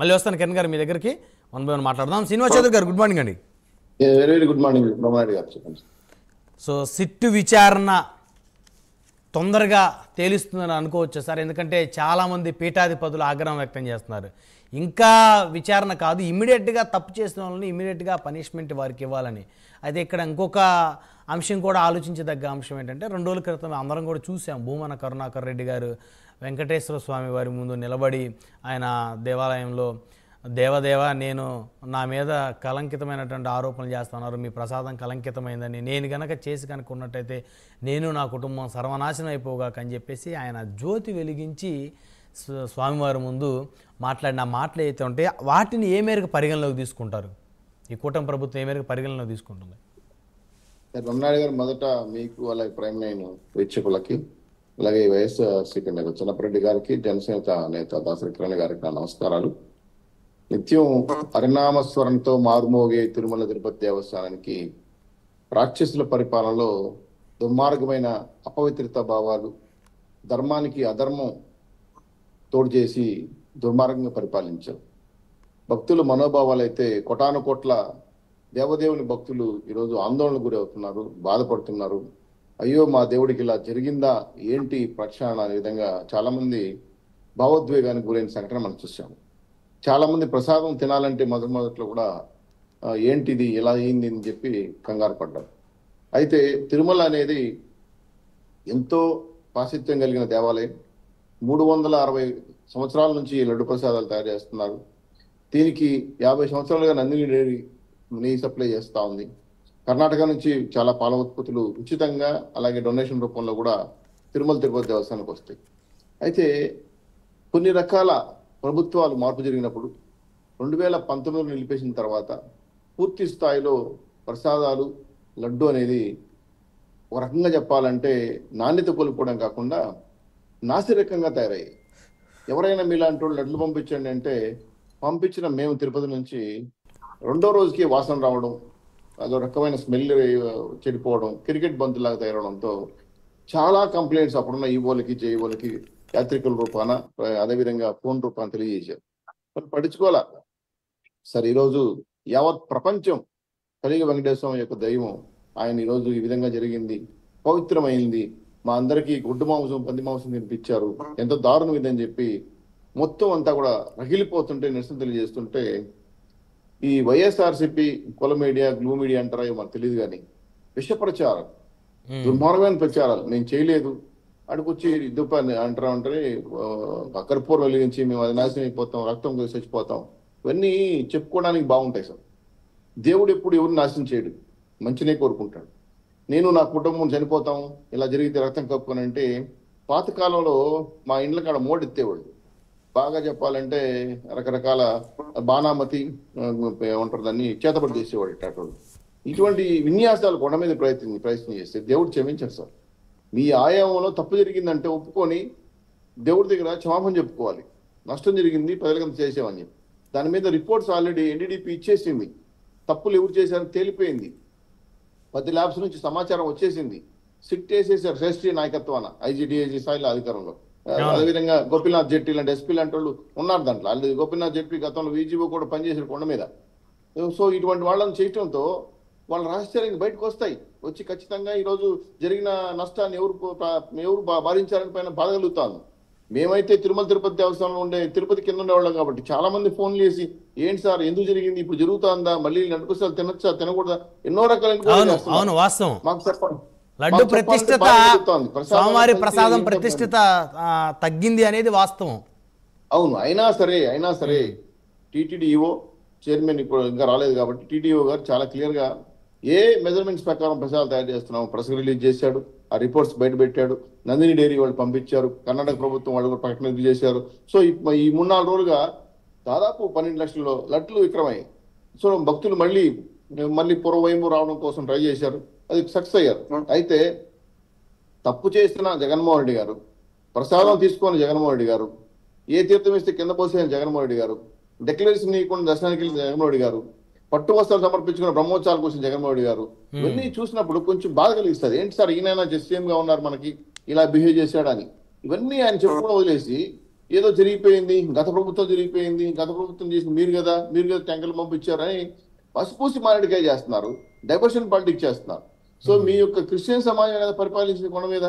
మళ్ళీ వస్తాను కిరణ్ గారు మీ దగ్గరికి. వన్ బై వన్ మాట్లాడదాం. శ్రీనివాస్ చౌదరి గారు గుడ్ మార్నింగ్ అండి. Very very good morning Brahma Reddy గారు, చెప్పండి. సో సిట్టు విచారణ తొందరగా తేలుస్తుందని అనుకోవచ్చు సార్, ఎందుకంటే చాలామంది పీఠాధిపతులు ఆగ్రహం వ్యక్తం చేస్తున్నారు. ఇంకా విచారణ కాదు, ఇమ్మీడియట్గా తప్పు చేసిన వాళ్ళని ఇమ్మీడియట్గా పనిష్మెంట్ వారికి ఇవ్వాలని. అయితే ఇక్కడ ఇంకొక అంశం కూడా ఆలోచించదగ్గ అంశం ఏంటంటే, 2 రోజుల క్రితం అందరం కూడా చూసాం, భూమన కరుణాకర్ రెడ్డి గారు వెంకటేశ్వర స్వామి వారి ముందు నిలబడి ఆయన దేవాలయంలో దేవదేవ నేను నా మీద కలంకితమైనటువంటి ఆరోపణలు చేస్తున్నారు, మీ ప్రసాదం కలంకితమైందని, నేను కనుక చేసి కనుక ఉన్నట్టయితే నేను నా కుటుంబం సర్వనాశనం అయిపోగాక అని చెప్పేసి ఆయన జ్యోతి వెలిగించి స్వామివారి ముందు మాట్లాడిన మాటలు అయితే ఉంటే వాటిని ఏ మేరకు పరిగణలోకి తీసుకుంటారు? ఈ కూటమి ప్రభుత్వం ఏ మేరకు పరిగణలోకి తీసుకుంటుంది? బ్రహ్మారెడ్డి గారు, మొదట మీకు అలాగే ప్రైమ్ లైన్ వీక్షకులకి, అలాగే వైఎస్ఆర్సీపీ నేత చిన్నపరెడ్డి గారికి, జనసేన నేత దాసరి కిరణ్ గారికి నా నమస్కారాలు. నిత్యం పరిణామస్వరంతో మారుమోగే తిరుమల తిరుపతి దేవస్థానానికి రాక్షసుల పరిపాలనలో దుర్మార్గమైన అపవిత్రత భావాలు, ధర్మానికి అధర్మం తోడు చేసి దుర్మార్గంగా పరిపాలించారు. భక్తుల మనోభావాలు అయితే కోటాను కోట్ల దేవదేవుని భక్తులు ఈరోజు ఆందోళనకు గురి అవుతున్నారు, బాధపడుతున్నారు. అయ్యో మా దేవుడికి ఇలా జరిగిందా ఏంటి ప్రక్షాళన అనే విధంగా చాలా మంది భావోద్వేగానికి గురైన సంఘటన మనం చూసాము. చాలా మంది ప్రసాదం తినాలంటే మొదట్లో కూడా ఏంటిది ఇలా అయింది అని చెప్పి కంగారు పడ్డారు. అయితే తిరుమల అనేది ఎంతో పాశిత్యం కలిగిన దేవాలయం. 360 సంవత్సరాల నుంచి లడ్డు ప్రసాదాలు తయారు చేస్తున్నారు. దీనికి 50 సంవత్సరాలుగా నందిని డైరీ నెయ్యి సప్లై చేస్తూ ఉంది. కర్ణాటక నుంచి చాలా పాల ఉత్పత్తులు ఉచితంగా అలాగే డొనేషన్ రూపంలో కూడా తిరుమల తిరుపతి దేవస్థానానికి వస్తాయి. అయితే కొన్ని రకాల ప్రభుత్వాలు మార్పు జరిగినప్పుడు 2019 నిలిపేసిన తర్వాత పూర్తి స్థాయిలో ప్రసాదాలు లడ్డు అనేది ఒక రకంగా చెప్పాలంటే నాణ్యత కోల్పోవడం కాకుండా నాసిరకంగా తయారయ్యాయి. ఎవరైనా మీలాంటి వాళ్ళు లడ్లు పంపించండి అంటే పంపించిన మేము తిరుపతి నుంచి 2వ రోజుకి వాసన రావడం, అదో రకమైన స్మెల్ చెడిపోవడం, క్రికెట్ బంతులాగా తయారవడంతో చాలా కంప్లైంట్స్ అప్పుడున్న ఈవోలకి జేఈఓలకి యాత్రికుల రూపాన అదేవిధంగా ఫోన్ రూపాన తెలియజేశారు. పట్టించుకోవాలా సార్. ఈరోజు యావత్ ప్రపంచం కలిగి వెంకటేశ్వర యొక్క దైవం, ఆయన ఈరోజు ఈ విధంగా జరిగింది, పవిత్రమైంది, మా అందరికీ గుడ్డు మాంసం పంది మాంసం తినిపించారు, ఎంత దారుణం ఇదని చెప్పి మొత్తం అంతా కూడా రగిలిపోతుంటే, నిరసన తెలియజేస్తుంటే ఈ వైఎస్ఆర్సీపీ కుల మీడియా గ్లూ మీడియా అంటారా మనకు తెలియదు కానీ విష ప్రచారం, దుర్మార్గమైన ప్రచారాలు, నేను చేయలేదు అడుకొచ్చి దుప్ప అంటారా అంటే కర్పూరం వెలిగించి మేము అది నాశనం అయిపోతాం, రక్తం చచ్చిపోతాం, ఇవన్నీ చెప్పుకోవడానికి బాగుంటాయి సార్. దేవుడు ఎప్పుడు ఎవరిని నాశనం చేయడు, మంచినే కోరుకుంటాడు. నేను నా కుటుంబం చనిపోతాం ఇలా జరిగితే రక్తం కప్పుకొని అంటే పాతకాలంలో మా ఇండ్ల కాడ మోడెత్తేవాళ్ళు. బాగా చెప్పాలంటే రకరకాల బాణామతి ఏమంటారు దాన్ని చేతబడి చేసేవాడు ఇట్లాంటి. ఇటువంటి విన్యాసాలు కొండ మీద ప్రయత్నం చేస్తే దేవుడు క్షమించారు సార్. మీ ఆయామంలో తప్పు జరిగిందంటే ఒప్పుకొని దేవుడి దగ్గర క్షమాపణ చెప్పుకోవాలి. నష్టం జరిగింది, ప్రజలకు చేసామని. దాని మీద రిపోర్ట్స్ ఆల్రెడీ ఎన్డీడీపీ ఇచ్చేసింది, తప్పులు ఎవరు చేశారని తేలిపోయింది, 10 ల్యాబ్స్ నుంచి సమాచారం వచ్చేసింది, సిట్ వేసేసారు శ్రేష్ఠీయ నాయకత్వాన ఐజీడీఐజీ స్థాయిలో అధికారంలో. అదేవిధంగా గోపీనాథ్ జెట్టి లాంటి ఎస్పీ లాంటి వాళ్ళు ఉన్నారు దాంట్లో. ఆల్రెడీ గోపీనాథ్ జెట్టి గతంలో వీజీఓ కూడా పనిచేసారు కొండ మీద. సో ఇటువంటి వాళ్ళని చేయటంతో వాళ్ళ రహస్యాలు బయటకు వస్తాయి. వచ్చి ఖచ్చితంగా ఈరోజు జరిగిన నష్టాన్ని ఎవరు భరించారని పైన బాధగలుగుతాను. మేమైతే తిరుమల తిరుపతి దేవస్థానంలో ఉండే తిరుపతి కింద ఉండేవాళ్ళం కాబట్టి చాలా మంది ఫోన్లు చేసి ఏంటి సార్ ఎందుకు జరిగింది, ఇప్పుడు జరుగుతుందా, మళ్ళీ నడుపుసాలు తినొచ్చా తినకూడదా, ఎన్నో రకాల మాకు చెప్పండి. లడ్డు ప్రతిష్ఠిత, స్వామివారి ప్రసాదం ప్రతిష్ఠిత తగ్గింది అనేది వాస్తవం. అవును, అయినా సరే టీటీడీఓ చైర్మన్ ఇప్పుడు ఇంకా రాలేదు కాబట్టి టీటీఓ గారు చాలా క్లియర్ గా ఏ మెజర్మెంట్స్ ప్రకారం ప్రసాదాలు తయారు చేస్తున్నాం ప్రెస్ రిలీజ్ చేశాడు, ఆ రిపోర్ట్స్ బయట పెట్టాడు. నందిని డైరీ వాళ్ళు పంపించారు, కర్ణాటక ప్రభుత్వం వాళ్ళు కూడా ప్రకటన చేశారు. సో ఈ 3-4 రోజులుగా దాదాపు 12 లక్షల లడ్లు విక్రమయ్యాయి. సో భక్తులు మళ్ళీ పూర్వవైపు రావడం కోసం ట్రై చేశారు, అది సక్సెస్ అయ్యారు. అయితే తప్పు చేసిన జగన్మోహన్ రెడ్డి గారు, ప్రసాదం తీసుకొని జగన్మోహన్ రెడ్డి గారు, ఏ తీర్థం ఇస్తే కింద పోసిన జగన్మోహన్ రెడ్డి గారు, డిక్లరేషన్ ఇవ్వకుండా దర్శనానికి వెళ్ళిన జగన్మోహన్ రెడ్డి గారు, పట్టు వస్త్రాలు సమర్పించుకున్న బ్రహ్మోత్సవాల కోసం జగన్మోహన్ రెడ్డి గారు, ఇవన్నీ చూసినప్పుడు కొంచెం బాధ కలిగిస్తుంది. ఏంటి సార్ ఈయనైనా సీఎం గా ఉన్నారు, మనకి ఇలా బిహేవ్ చేశాడని. ఇవన్నీ ఆయన చెప్పుకోవడం వదిలేసి ఏదో జరిగిపోయింది, గత ప్రభుత్వం జరిగిపోయింది, గత ప్రభుత్వం చేసింది మీరు కదా ట్యాంకర్లు పంపించారని పసుపూసి మారేడుకాయ చేస్తున్నారు, డైవర్షన్ పాలిటిక్స్ చేస్తున్నారు. సో మీ యొక్క క్రిస్టియన్ సమాజం కదా పరిపాలించిన కొండ మీద,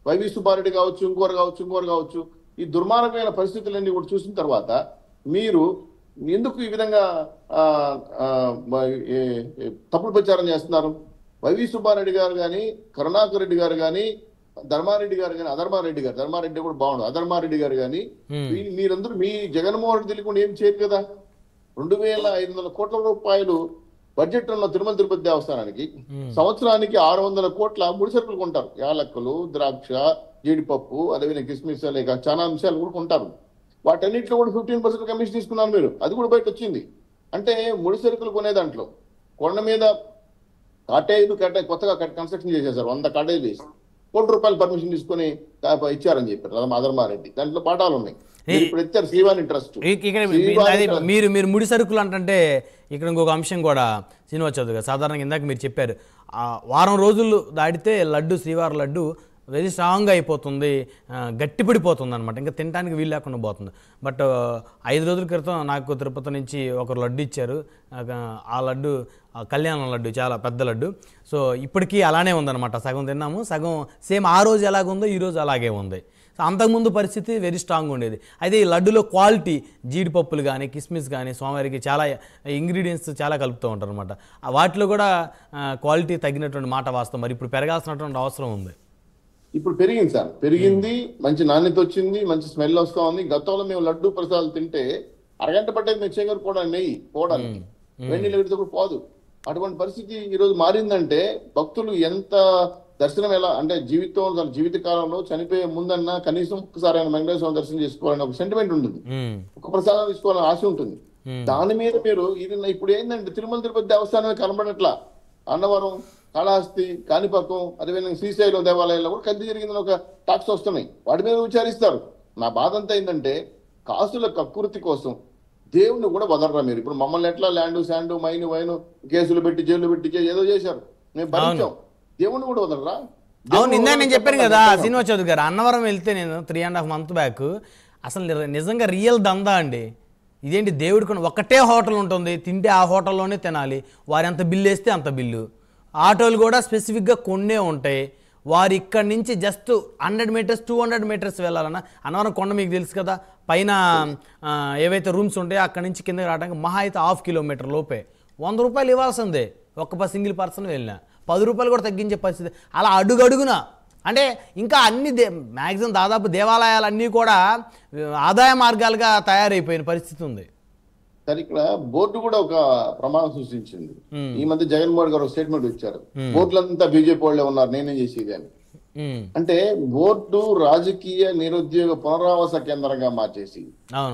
వైవి సుబ్బారెడ్డి కావచ్చు, ఇంకోరు కావచ్చు, ఈ దుర్మార్గమైన పరిస్థితులన్నీ కూడా చూసిన తర్వాత మీరు ఎందుకు ఈ విధంగా తప్పుడు ప్రచారం చేస్తున్నారు? వైవి సుబ్బారెడ్డి గారు కానీ, కరుణాకర్ రెడ్డి గారు కానీ, ధర్మారెడ్డి గారు కానీ, ధర్మారెడ్డి కూడా బాగుండు, అధర్మారెడ్డి గారు కానీ, మీరందరూ మీ జగన్మోహన్ రెడ్డి తెలియకుండా ఏం చేయరు కదా. 2,500 కోట్ల రూపాయలు బడ్జెట్ ఉన్న తిరుమల తిరుపతి దేవస్థానానికి సంవత్సరానికి 600 కోట్ల ముడి సరుకులు కొంటారు. యాలక్కలు, ద్రాక్ష, జీడిపప్పు, అదేవిధంగా కిస్మిస్, లేక చాలా అంశాలు కూడా కొంటారు. వాటన్నిటిలో కూడా 15% కమిషన్ తీసుకున్నారు మీరు, అది కూడా బయట వచ్చింది. అంటే ముడి సరుకులు కొనే దాంట్లో కొండ మీద కాటేజీలు కొత్తగా కన్స్ట్రక్షన్ చేసేసారు, 100 కాటేజీలు వేసి ₹1 పర్మిషన్ తీసుకొని ఇచ్చారని చెప్పారు అధర్మారెడ్డి. దాంట్లో పాఠాలు ఉన్నాయి. ఇప్పుడు ఇచ్చారు శ్రీవాణి ట్రస్ట్. మీరు ముడి సరుకులు అంటే ఇక్కడ ఇంకొక అంశం కూడా శ్రీనివాస్ చౌదరి గారు, సాధారణంగా ఇందాక మీరు చెప్పారు వారం రోజులు దాటితే లడ్డు, శ్రీవారి లడ్డు వెరీ స్ట్రాంగ్గా అయిపోతుంది, గట్టిపడిపోతుంది అనమాట, ఇంకా తినడానికి వీలు లేకుండా పోతుంది. బట్ 5 రోజుల క్రితం నాకు తిరుపతి నుంచి ఒకరు లడ్డు ఇచ్చారు. ఆ లడ్డు కళ్యాణం లడ్డు, చాలా పెద్ద లడ్డు. సో ఇప్పటికీ అలానే ఉందన్నమాట, సగం తిన్నాము, సగం సేమ్ ఆ రోజు ఎలాగుందో ఈరోజు అలాగే ఉంది. సో అంతకుముందు పరిస్థితి వెరీ స్ట్రాంగ్ ఉండేది. అయితే ఈ లడ్డులో క్వాలిటీ, జీడిపప్పులు కానీ, కిస్మిస్ కానీ, స్వామివారికి చాలా ఇంగ్రీడియంట్స్ చాలా కలుపుతూ ఉంటారు అనమాట. వాటిలో కూడా క్వాలిటీ తగ్గినటువంటి మాట వాస్తవం. మరి ఇప్పుడు పెరగాల్సినటువంటి అవసరం ఉంది. ఇప్పుడు పెరిగింది సార్, పెరిగింది, మంచి నాణ్యత వచ్చింది, మంచి స్మెల్ వస్తూ ఉంది. గతంలో మేము లడ్డు ప్రసాదాలు తింటే అరగంట పట్టేది మేము చేయగారు పోవడానికి, నెయ్యి పోవడానికి, వెండి పెడితే కూడా పోదు. అటువంటి పరిస్థితి ఈరోజు మారిందంటే భక్తులు ఎంత దర్శనం ఎలా అంటే జీవిత కాలంలో చనిపోయే ముందన్నా కనీసం ఒక్కసారి ఆయన వెంకటేశ్వర దర్శనం చేసుకోవాలని ఒక సెంటిమెంట్ ఉంటుంది, ఒక ప్రసాదం తీసుకోవాలని ఆశ ఉంటుంది. దాని మీద మీరు ఇది ఇప్పుడు ఏంటంటే తిరుమల తిరుపతి దేవస్థానం కనబడట్లా, అన్నవరం, కాళహస్తి, కాణిపాకం, అదేవిధంగా శ్రీశైలం దేవాలయాల్లో కూడా కల్తీ జరిగిందని ఒక టాక్స్ వస్తున్నాయి. వాటి మీద విచారిస్తారు. నా బాధ అంతా ఏంటంటే కాసుల కక్కుర్తి కోసం దేవుని కూడా వదలరా మీరు. ఇప్పుడు మమ్మల్ని ఎట్లా ల్యాండ్, శాండ్, వైను కేసులు పెట్టి, జైలు పెట్టి ఏదో చేశారు, మేము భరించాం. దేవుని కూడా వదలరా? అవును, ఇందా నేను చెప్పాను కదా శ్రీనివాస్ చౌదరి గారు, అన్నవరం వెళ్తే నేను 3.5 months బ్యాక్, అసలు నిజంగా రియల్ దందా అండి. ఇదేంటి దేవుడికి ఒకటే హోటల్ ఉంటుంది, తింటే ఆ హోటల్లోనే తినాలి, వారు ఎంత బిల్లు వేస్తే అంత బిల్లు. ఆటోలు కూడా స్పెసిఫిక్గా కొన్నే ఉంటాయి. వారు ఇక్కడి నుంచి జస్ట్ 100 meters 200 meters వెళ్ళాలన్నా, అన్నవరం కొండ మీకు తెలుసు కదా, పైన ఏవైతే రూమ్స్ ఉంటాయో అక్కడి నుంచి కిందకి రావడానికి మహా అయితే 1/2 kilometer లోపే. ₹100 ఇవ్వాల్సిందే ఒక్క సింగిల్ పర్సన్ వెళ్ళినా, ₹10 కూడా తగ్గించే పరిస్థితి. అలా అడుగడుగున అంటే ఇంకా అన్ని మ్యాక్సిమం దాదాపు దేవాలయాలన్నీ కూడా ఆదాయ మార్గాలుగా తయారైపోయిన పరిస్థితి ఉంది. సరే, ఇక్కడ బోర్డు కూడా ఒక ప్రమాణం సృష్టించింది. ఈ మధ్య జగన్మోహన్ గారు స్టేట్మెంట్ ఇచ్చారు, బోర్డులంతా బీజేపీ వాళ్ళే ఉన్నారు, నేనేం చేసేది అని. అంటే బోర్డు రాజకీయ నిరుద్యోగ పునరావాస కేంద్రంగా మార్చేసి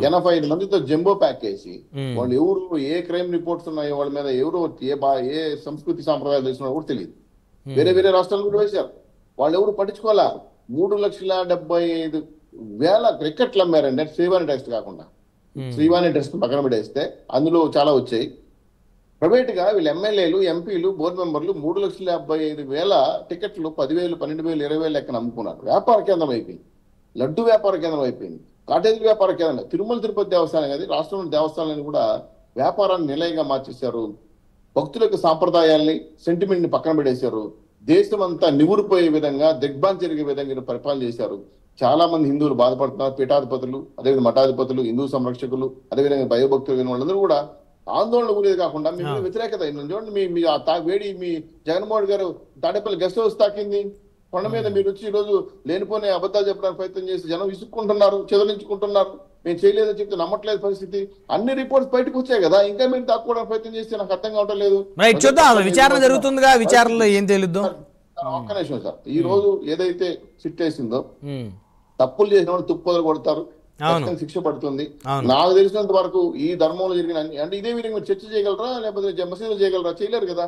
85 మందితో జంబో ప్యాక్ వేసి, వాళ్ళు ఎవరు, ఏ క్రైమ్ రిపోర్ట్స్ ఉన్నాయో వాళ్ళ మీద, ఎవరు ఏ సంస్కృతి సాంప్రదాయాలు తెలిసిన కూడా తెలియదు. వేరే రాష్ట్రాలు కూడా వేశారు, వాళ్ళు ఎవరు పట్టించుకోవాలా. 3,75,000 క్రికెట్లు అమ్మారండి, శ్రీవాణి టెస్ట్ కాకుండా. శ్రీవాణి టెస్ట్ పక్కన పెట్టేస్తే అందులో చాలా వచ్చాయి. ప్రైవేట్ గా వీళ్ళు ఎమ్మెల్యేలు, ఎంపీలు, బోర్డు మెంబర్లు 3,55,000 టికెట్లు 10,000, 12,000, 20,000 లెక్కన అమ్ముకున్నారు. వ్యాపార కేంద్రం అయిపోయింది, లడ్డు వ్యాపార కేంద్రం అయిపోయింది, కాటేజీ వ్యాపార కేంద్రం. తిరుమల తిరుపతి దేవస్థానం అది రాష్ట్రంలోని దేవస్థానాన్ని కూడా వ్యాపారాన్ని నిలయంగా మార్చేశారు. భక్తుల యొక్క సాంప్రదాయాల్ని, సెంటిమెంట్ ని పక్కన పెట్టేశారు. దేశం అంతా నివురుపోయే విధంగా, దిగ్బాన్ జరిగే విధంగా పరిపాలన చేశారు. చాలా మంది హిందువులు బాధపడుతున్నారు. పీఠాధిపతులు, అదేవిధంగా మఠాధిపతులు, హిందూ సంరక్షకులు, అదేవిధంగా భయభక్తులు వాళ్ళందరూ కూడా ఆందోళన గురేది కాకుండా మీ మీద వ్యతిరేకత. చూడండి, వేడి మీ జగన్మోహన్ గారు తాడేపల్లి గెస్ట్ హౌస్ తాకింది, కొండ మీద మీరు వచ్చి ఈరోజు లేనిపోనే అబద్ధాలు చెప్పడానికి ప్రయత్నం చేసి జనం విసుక్కుంటున్నారు, చెదరించుకుంటున్నారు. మేము చేయలేదని చెప్తే నమ్మట్లేదు పరిస్థితి. అన్ని రిపోర్ట్స్ బయటకు వచ్చాయి కదా, ఇంకా మీరు దాక్కోవడానికి ప్రయత్నం చేస్తే నాకు అర్థం కావటం లేదు. విచారణ జరుగుతుందిగా, విచారణలో ఏం తెలుద్దు. ఒక్క నిమిషం సార్, ఈ రోజు ఏదైతే సిట్ వేసిందో, తప్పులు చేసిన వాళ్ళు తుప్పలు కొడతారు, శిక్ష పడుతుంది. నాకు తెలిసినంత వరకు ఈ ధర్మంలో జరిగిన అంటే ఇదే విధంగా చర్చ చేయగలరా, లేకపోతే మసీదులు చేయగలరా? చేయలేరు కదా.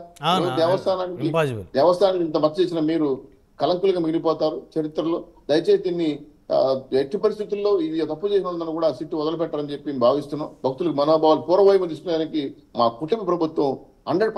దేవస్థానానికి ఇంత మచ్చ చేసిన మీరు కలంకులుగా మిగిలిపోతారు చరిత్రలో. దయచేసి దీన్ని ఎట్టి పరిస్థితుల్లో ఇది తప్పు చేసిన వాళ్ళని కూడా సిట్టు వదిలిపెట్టారని చెప్పి భావిస్తున్నాం. భక్తులకు మనోభావాలు పూర్వవైపు తీసుకునేదానికి మా కుటుంబ ప్రభుత్వం 100%